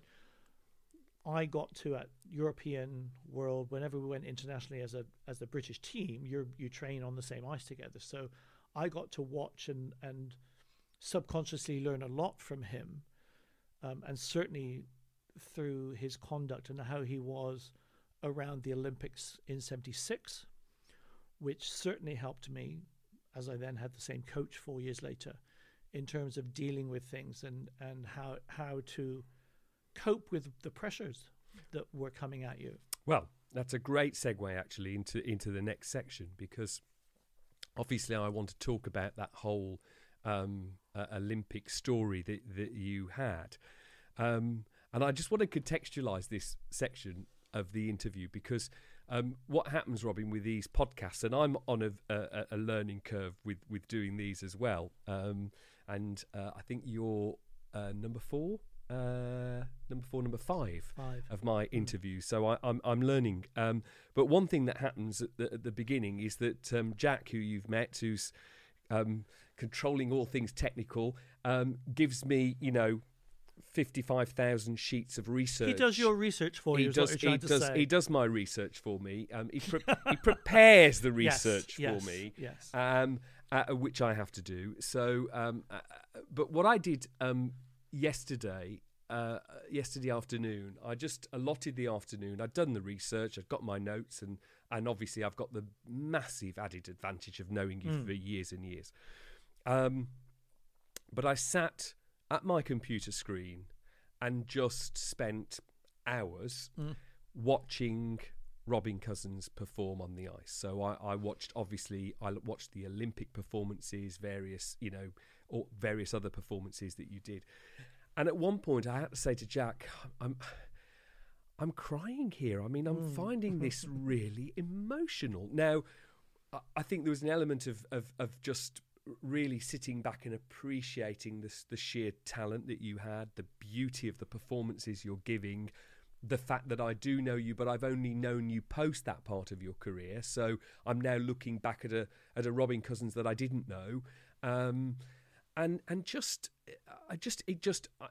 I got to, at European, world, whenever we went internationally as a British team, you train on the same ice together. So I got to watch and subconsciously learn a lot from him, and certainly through his conduct and how he was around the Olympics in '76, which certainly helped me, as I then had the same coach 4 years later, in terms of dealing with things and how to cope with the pressures that were coming at you. Well, that's a great segue actually into the next section, because obviously I want to talk about that whole Olympic story that you had. And I just want to contextualise this section of the interview, because what happens, Robin, with these podcasts, and I'm on a learning curve with doing these as well, and I think you're number five of my interviews, so I'm learning. But one thing that happens at the beginning is that Jack, who you've met, who's controlling all things technical, gives me, 55,000 sheets of research. He does your research for you. He does my research for me. He prepares the research for me. Yes. Which I have to do. So, but what I did yesterday afternoon, I just allotted the afternoon. I'd done the research. I'd got my notes, and obviously I've got the massive added advantage of knowing you for years and years. But I sat at my computer screen and just spent hours watching Robin Cousins perform on the ice. So I watched the Olympic performances, various other performances that you did. And at one point I had to say to Jack, I'm crying here. I mean, I'm finding this really emotional. Now, I think there was an element of just really sitting back and appreciating the sheer talent that you had, the beauty of the performances you're giving, the fact that I do know you, but I've only known you post that part of your career. So I'm now looking back at a Robin Cousins that I didn't know, and it just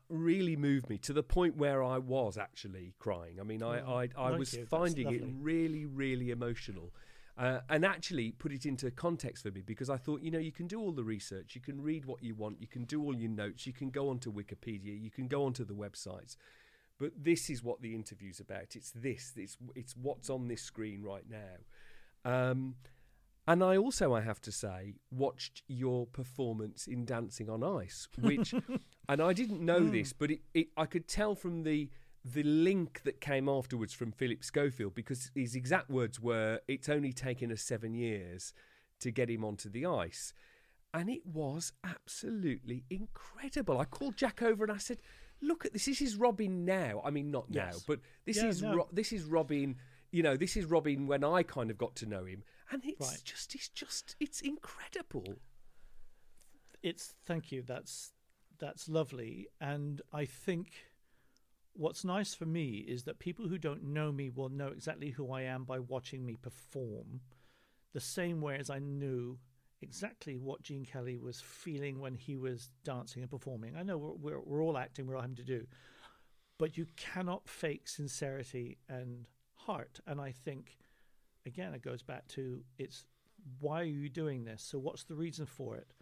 really moved me to the point where I was actually crying. I mean, I was finding it really, really emotional. And actually put it into context for me, because I thought, you can do all the research, you can read what you want, you can do all your notes, you can go onto Wikipedia, you can go onto the websites, but this is what the interview's about. It's what's on this screen right now. And I also, I have to say, watched your performance in Dancing on Ice, which, and I didn't know this, but I could tell from the link that came afterwards from Philip Schofield, because his exact words were, it's only taken us 7 years to get him onto the ice. And it was absolutely incredible. I called Jack over and I said, look at this. This is Robin now. I mean, not now, but this is Robin, this is Robin when I kind of got to know him. And it's incredible. Thank you. That's lovely. And I think what's nice for me is that people who don't know me will know exactly who I am by watching me perform, the same way as I knew exactly what Gene Kelly was feeling when he was dancing and performing. I know we're all acting, we're all having to do, but you cannot fake sincerity and heart. And I think, again, it goes back to, it's why are you doing this? So what's the reason for it?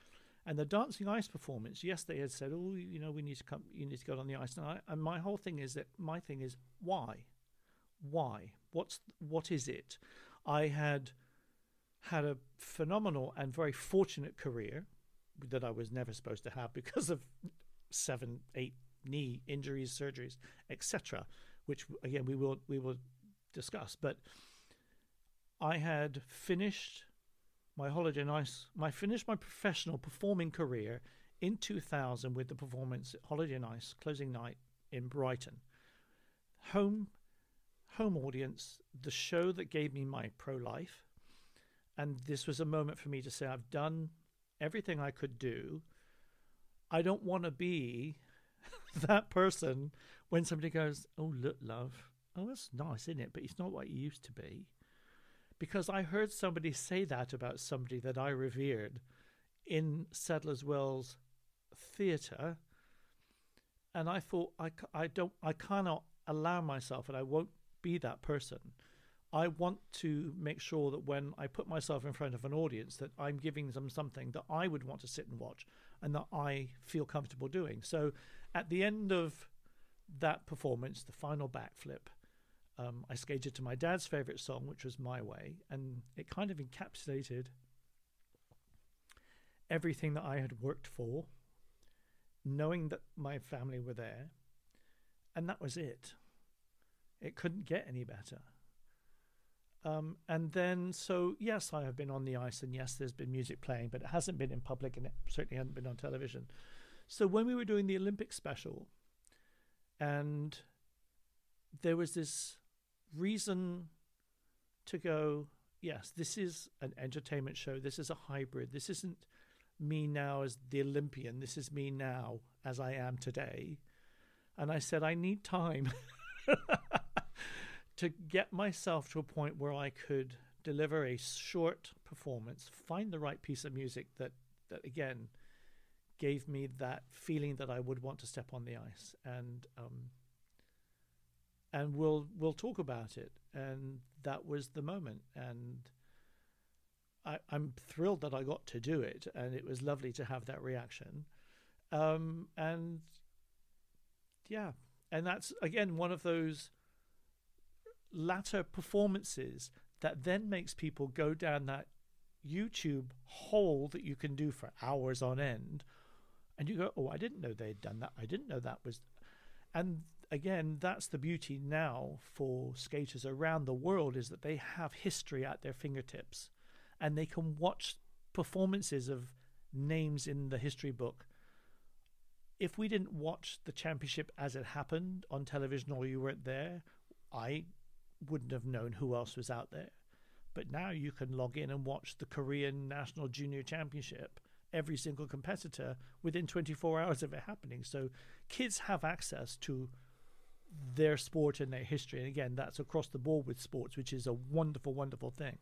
And the Dancing Ice performance, yes, they had said, "Oh, we need to come. You need to go on the ice." And my whole thing is why? Why? What is it? I had a phenomenal and very fortunate career that I was never supposed to have because of 7, 8 knee injuries, surgeries, etc., which again we will discuss. But I had finished my Holiday on Ice. I finished my professional performing career in 2000 with the performance at Holiday on Ice closing night in Brighton. Home audience, the show that gave me my pro life, and this was a moment for me to say, I've done everything I could do. I don't want to be that person when somebody goes, "Oh, look, love, oh, that's nice, isn't it? But it's not what you used to be." Because I heard somebody say that about somebody that I revered in Sadler's Wells Theatre, and I thought, I cannot allow myself, and I won't be that person. I want to make sure that when I put myself in front of an audience, that I'm giving them something that I would want to sit and watch, and that I feel comfortable doing. So, at the end of that performance, the final backflip, I skated to my dad's favorite song, which was My Way, and it kind of encapsulated everything that I had worked for, knowing that my family were there, and that was it. It couldn't get any better. And then, so yes, I have been on the ice, and yes, there's been music playing, but it hasn't been in public, and it certainly hasn't been on television. So when we were doing the Olympic special, and there was this reason to go, yes, this is an entertainment show. This is a hybrid. This isn't me now as the Olympian. This is me now as I am today. And I said, I need time to get myself to a point where I could deliver a short performance, find the right piece of music that again, gave me that feeling that I would want to step on the ice. And we'll talk about it. And that was the moment. And I'm thrilled that I got to do it, and it was lovely to have that reaction. And yeah, and that's again one of those latter performances that then makes people go down that YouTube hole that you can do for hours on end, and you go, oh, I didn't know they'd done that. I didn't know that was. And again, that's the beauty now for skaters around the world, is that they have history at their fingertips. And they can watch performances of names in the history book. If we didn't watch the championship as it happened on television, or you weren't there, I wouldn't have known who else was out there. But now you can log in and watch the Korean National Junior Championship, every single competitor, within 24 hours of it happening. So kids have access to their sport and their history. And again, that's across the board with sports, which is a wonderful, wonderful thing.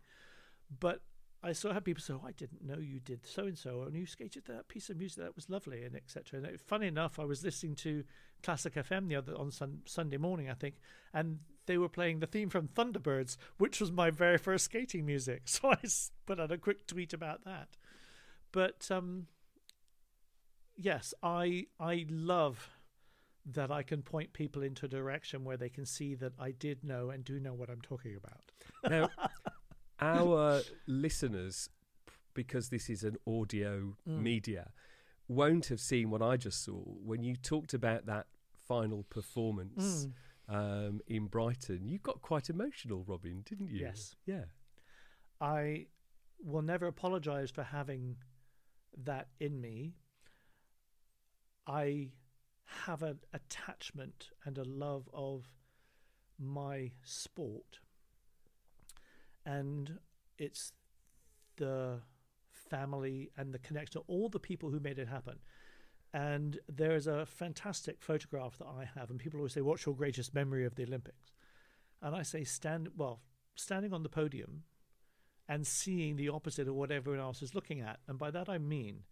But I still have people say, oh, I didn't know you did so-and-so, and you skated that piece of music, that was lovely, and etc. And funny enough, I was listening to Classic FM on Sunday morning, I think, and they were playing the theme from Thunderbirds, which was my very first skating music. So I put out a quick tweet about that. But yes, I love that I can point people into a direction where they can see that I did know and do know what I'm talking about. Now, our listeners, because this is an audio media, won't have seen what I just saw when you talked about that final performance in Brighton. You got quite emotional, Robin, didn't you? Yes. Yeah. I will never apologize for having that in me. I have an attachment and a love of my sport. And it's the family and the connection to all the people who made it happen. And there's a fantastic photograph that I have, and people always say, what's your greatest memory of the Olympics? And I say, standing on the podium and seeing the opposite of what everyone else is looking at. And by that I mean,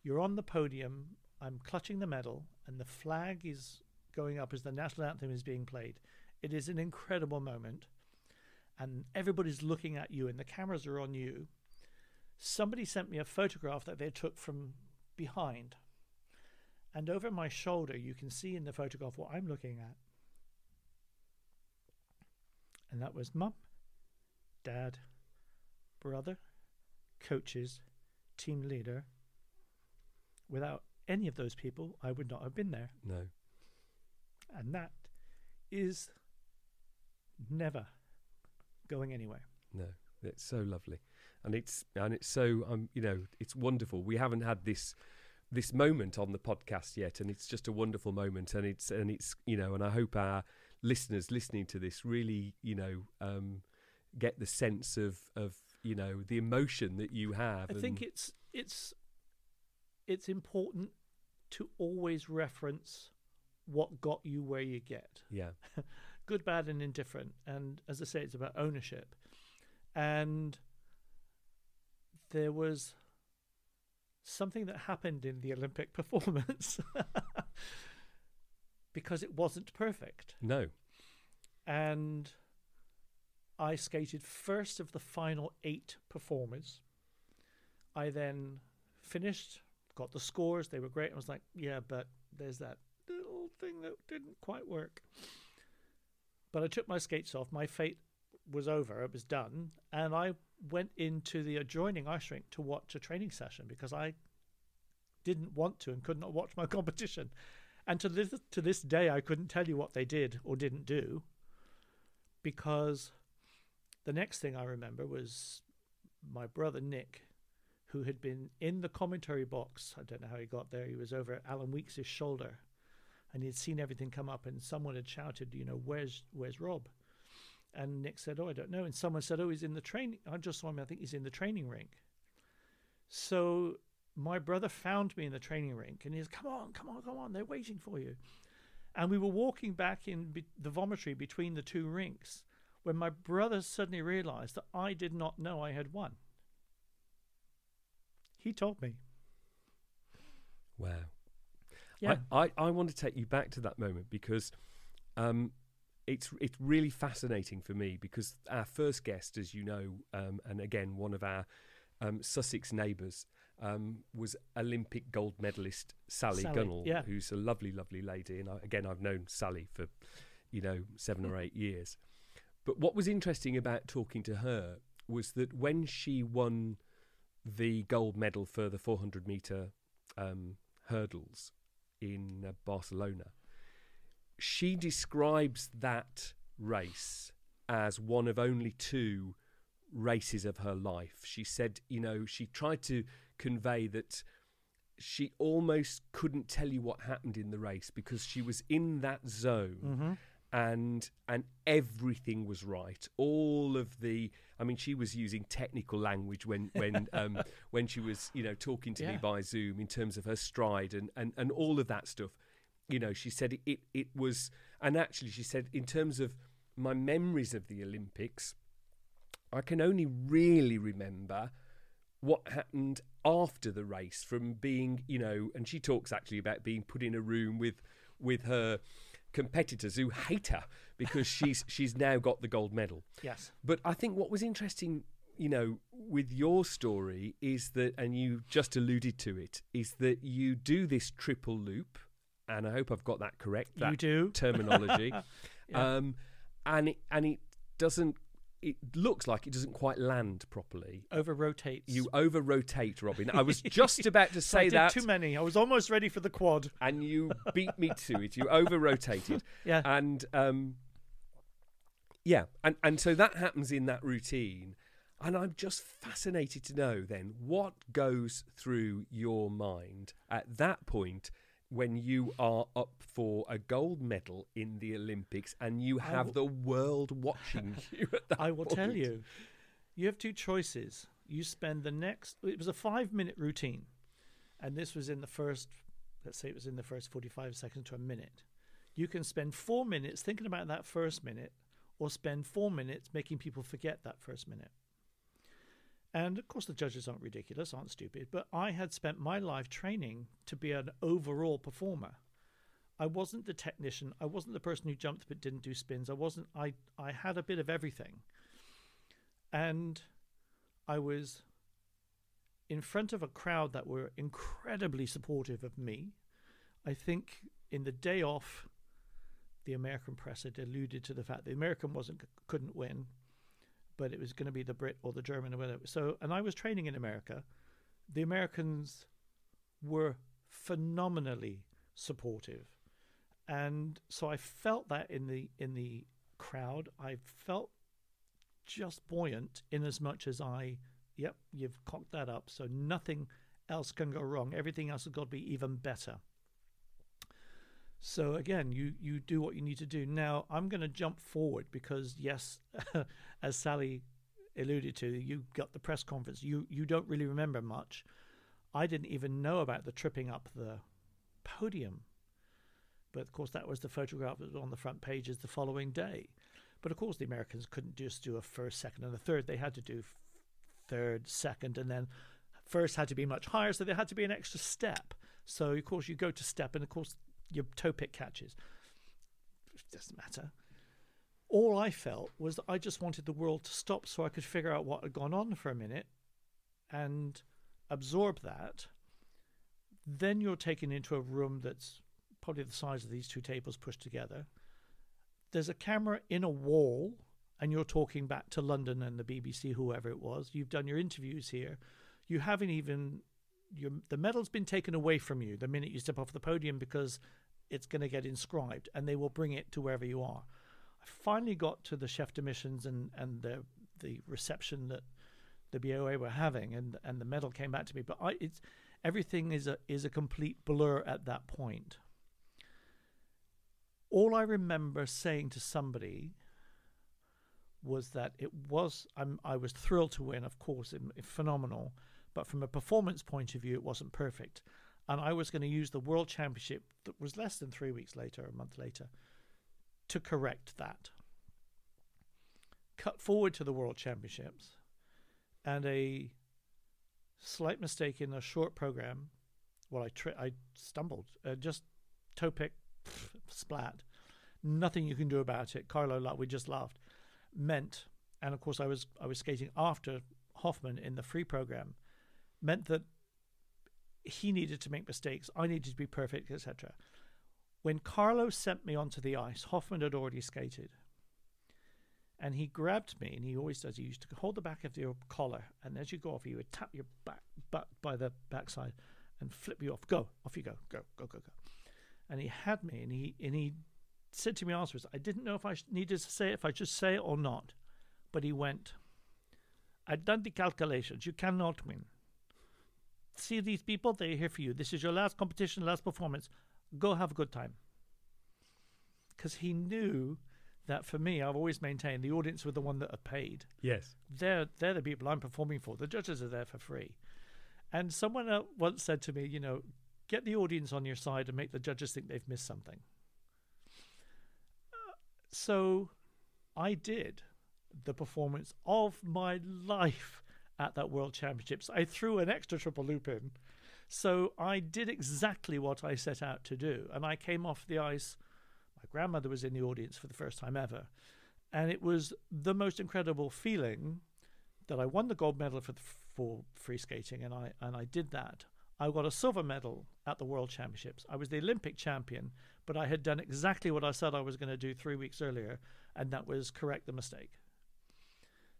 you're on the podium, I'm clutching the medal, and the flag is going up as the national anthem is being played. It is an incredible moment. And everybody's looking at you, and the cameras are on you. Somebody sent me a photograph that they took from behind. And over my shoulder, you can see in the photograph what I'm looking at. And that was mum, dad, brother, coaches, team leader. Without any of those people, I would not have been there. No. And that is never going anywhere. No, it's so lovely, and it's so it's wonderful. We haven't had this moment on the podcast yet, and it's just a wonderful moment, and it's and I hope our listeners listening to this really get the sense of the emotion that you have. I think it's important to always reference what got you where you get. Yeah. Good, bad, and indifferent. And as I say, it's about ownership. And there was something that happened in the Olympic performance because it wasn't perfect. No. And I skated first of the final 8 performers. I then finished, got the scores. They were great. I was like, yeah, but there's that little thing that didn't quite work. But I took my skates off. My fate was over. It was done. And I went into the adjoining ice rink to watch a training session because I didn't want to and could not watch my competition. And to this day, I couldn't tell you what they did or didn't do, because the next thing I remember was my brother Nick, who had been in the commentary box. I don't know how he got there. He was over at Alan Weeks' shoulder, and he'd seen everything come up, and someone had shouted, you know, where's Rob? And Nick said, oh, I don't know. And someone said, oh, he's in the training. I just saw him. I think he's in the training rink. So my brother found me in the training rink, and he said, come on, they're waiting for you. And we were walking back in the vomitory between the two rinks when my brother suddenly realized that I did not know I had won. He told me. Wow. Yeah. I want to take you back to that moment because it's really fascinating for me, because our first guest, as you know, and again, one of our Sussex neighbours, was Olympic gold medalist Sally Gunnell, yeah. who's a lovely, lovely lady. And I've known Sally for, 7 or 8 years. But what was interesting about talking to her was that when she won the gold medal for the 400-metre hurdles in Barcelona, she describes that race as one of only 2 races of her life. She said, she tried to convey that she almost couldn't tell you what happened in the race because she was in that zone. Mm-hmm. And everything was right. All of the, she was using technical language when she was, talking to me by Zoom in terms of her stride and all of that stuff. She said it was, and actually she said, in terms of my memories of the Olympics, I can only really remember what happened after the race, from being, and she talks actually about being put in a room with her competitors who hate her because she's now got the gold medal. Yes. But I think what was interesting, with your story is that, and you just alluded to it, is that you do this triple loop, and I hope I've got that correct. That you do terminology. Yeah. And it doesn't. It looks like it doesn't quite land properly. Over rotates. You over rotate, Robin. I was just about to say I did that. Too many. I was almost ready for the quad. And you beat me to it. You over rotated. Yeah. And and so that happens in that routine. And I'm just fascinated to know then what goes through your mind at that point when you are up for a gold medal in the Olympics and you have the world watching you at that I will point. tell you, you have 2 choices. You spend it was a 5-minute routine. And this was in the first, let's say it was in the first 45 seconds to a minute. You can spend 4 minutes thinking about that first minute, or spend 4 minutes making people forget that first minute. And of course the judges aren't ridiculous, aren't stupid, but I had spent my life training to be an overall performer. I wasn't the technician. I wasn't the person who jumped but didn't do spins. I had a bit of everything. And I was in front of a crowd that were incredibly supportive of me. I think in the day off, the American press had alluded to the fact the American couldn't win, but it was going to be the Brit or the German or whatever. So, and I was training in America. The Americans were phenomenally supportive. And so I felt that in the crowd. I felt just buoyant in as much as you've cocked that up. So nothing else can go wrong. Everything else has got to be even better. So again, you do what you need to do. Now, I'm going to jump forward because, yes, as Sally alluded to, you got the press conference. You don't really remember much. I didn't even know about the tripping up the podium. But, of course, that was the photograph that was on the front pages the following day. But, of course, the Americans couldn't just do a first, second, and a third. They had to do third, second, and then first had to be much higher, so there had to be an extra step. So, of course, you go to step, and, of course, your toe pick catches. It doesn't matter. All I felt was that I just wanted the world to stop so I could figure out what had gone on for a minute and absorb that. Then you're taken into a room that's probably the size of these two tables pushed together. There's a camera in a wall, and you're talking back to London and the BBC, whoever it was. You've done your interviews here. You haven't even... the medal's been taken away from you the minute you step off the podium because it's going to get inscribed, and they will bring it to wherever you are. I finally got to the chef de missions and the reception that the BOA were having, and the medal came back to me. But everything is a complete blur at that point. All I remember saying to somebody was that I was thrilled to win, of course, phenomenal, but from a performance point of view, it wasn't perfect. And I was going to use the World Championship that was less than 3 weeks later, a month later, to correct that. Cut forward to the World Championships, and a slight mistake in a short program. Well, I stumbled, just toe pick, splat. Nothing you can do about it. Carlo, we just laughed. Meant, and of course I was skating after Hoffman in the free program, meant that he needed to make mistakes. I needed to be perfect, etc. When Carlo sent me onto the ice, Hoffman had already skated. And he grabbed me, and he always does. He used to hold the back of your collar, and as you go off, he would tap your butt by the backside and flip you off. Go, off you go, go. And he had me, and he said to me afterwards, I didn't know if I needed to say it, if I should say it or not. But he went, I've done the calculations. You cannot win. See these people? They're here for you. This is your last competition, last performance. Go have a good time. Because he knew that for me, I've always maintained the audience were the one that are paid. Yes. They're the people I'm performing for. The judges are there for free. And someone once said to me, get the audience on your side and make the judges think they've missed something. So I did the performance of my life at that World Championships. I threw an extra triple loop in. So I did exactly what I set out to do. And I came off the ice. My grandmother was in the audience for the first time ever. And it was the most incredible feeling that I won the gold medal for free skating. And I did that. I got a silver medal at the World Championships. I was the Olympic champion, but I had done exactly what I said I was going to do 3 weeks earlier, and that was correct the mistake.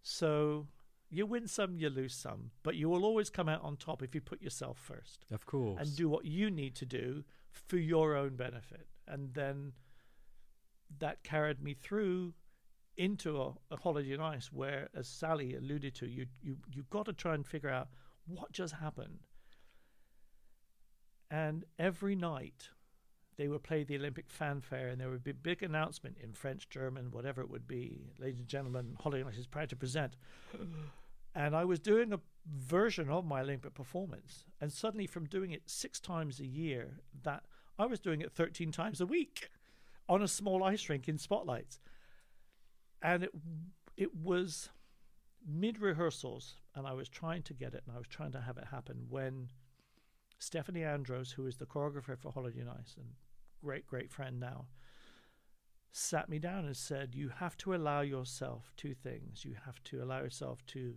So you win some, you lose some, but you will always come out on top if you put yourself first. Of course. And do what you need to do for your own benefit. And then that carried me through into a holiday on ice where, as Sally alluded to, you've got to try and figure out what just happened. And every night they would play the Olympic fanfare, and there would be a big announcement in French, German, whatever it would be. Ladies and gentlemen, Holiday on Ice is proud to present. And I was doing a version of my Olympic performance. And suddenly, from doing it 6 times a year, that I was doing it 13 times a week on a small ice rink in spotlights. And it was mid-rehearsals, and I was trying to get it, and I was trying to have it happen when Stephanie Andros, who is the choreographer for Holiday on Ice and great friend now, sat me down and said, you have to allow yourself 2 things. You have to allow yourself to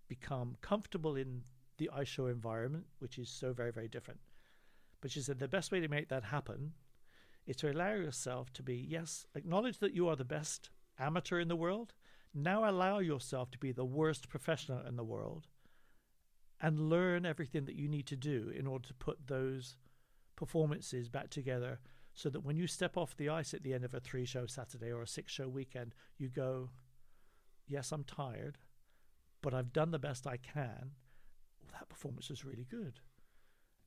become comfortable in the ice show environment, which is so very, very different. But she said the best way to make that happen is to allow yourself to be, yes, acknowledge that you are the best amateur in the world. Now allow yourself to be the worst professional in the world, and learn everything that you need to do in order to put those performances back together so that when you step off the ice at the end of a 3-show Saturday or a 6-show weekend, you go, yes, I'm tired, but I've done the best I can. Well, that performance was really good.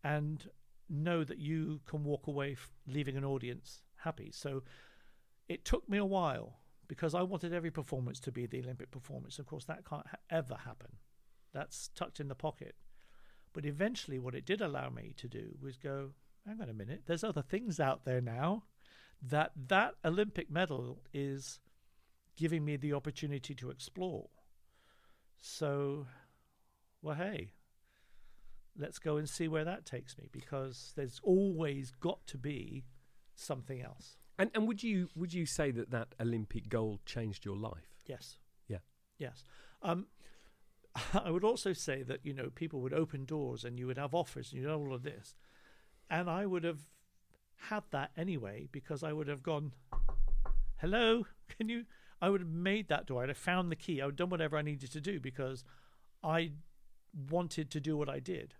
And know that you can walk away leaving an audience happy. So it took me a while because I wanted every performance to be the Olympic performance. Of course, that can't ever happen. That's tucked in the pocket. But eventually what it did allow me to do was go, hang on a minute, there's other things out there now. That Olympic medal is giving me the opportunity to explore. So, well, hey, let's go and see where that takes me, because there's always got to be something else. And would you say that Olympic gold changed your life? Yes. Yeah. Yes. I would also say that, people would open doors and you would have offers and you'd have all of this. And I would have had that anyway, because I would have gone, hello, can you? I would have made that door. I'd have found the key. I would have done whatever I needed to do because I wanted to do what I did.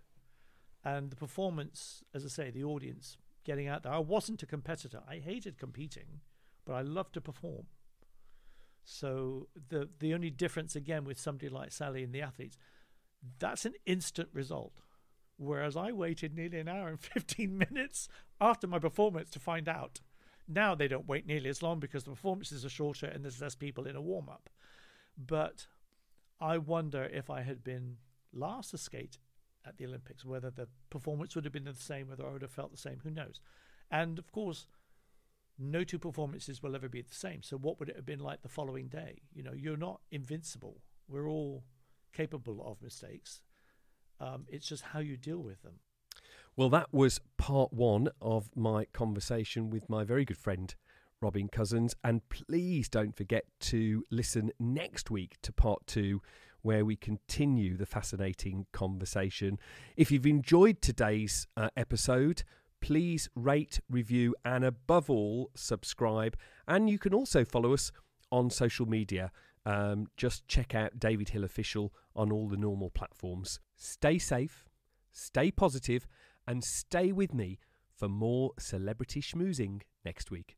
And the performance, as I say, the audience getting out there. I wasn't a competitor. I hated competing, but I loved to perform. So the only difference, again, with somebody like Sally and the athletes, that's an instant result. Whereas I waited nearly an hour and 15 minutes after my performance to find out. Now they don't wait nearly as long because the performances are shorter and there's less people in a warm-up. But I wonder if I had been last to skate at the Olympics, whether the performance would have been the same, whether I would have felt the same, who knows. And of course, no two performances will ever be the same. So what would it have been like the following day? You know, you're not invincible. We're all capable of mistakes. It's just how you deal with them. Well, that was part one of my conversation with my very good friend, Robin Cousins. And please don't forget to listen next week to part two, where we continue the fascinating conversation. If you've enjoyed today's episode, please rate, review, and above all, subscribe. And you can also follow us on social media. Just check out David Hill Official on all the normal platforms. Stay safe, stay positive, and stay with me for more celebrity schmoozing next week.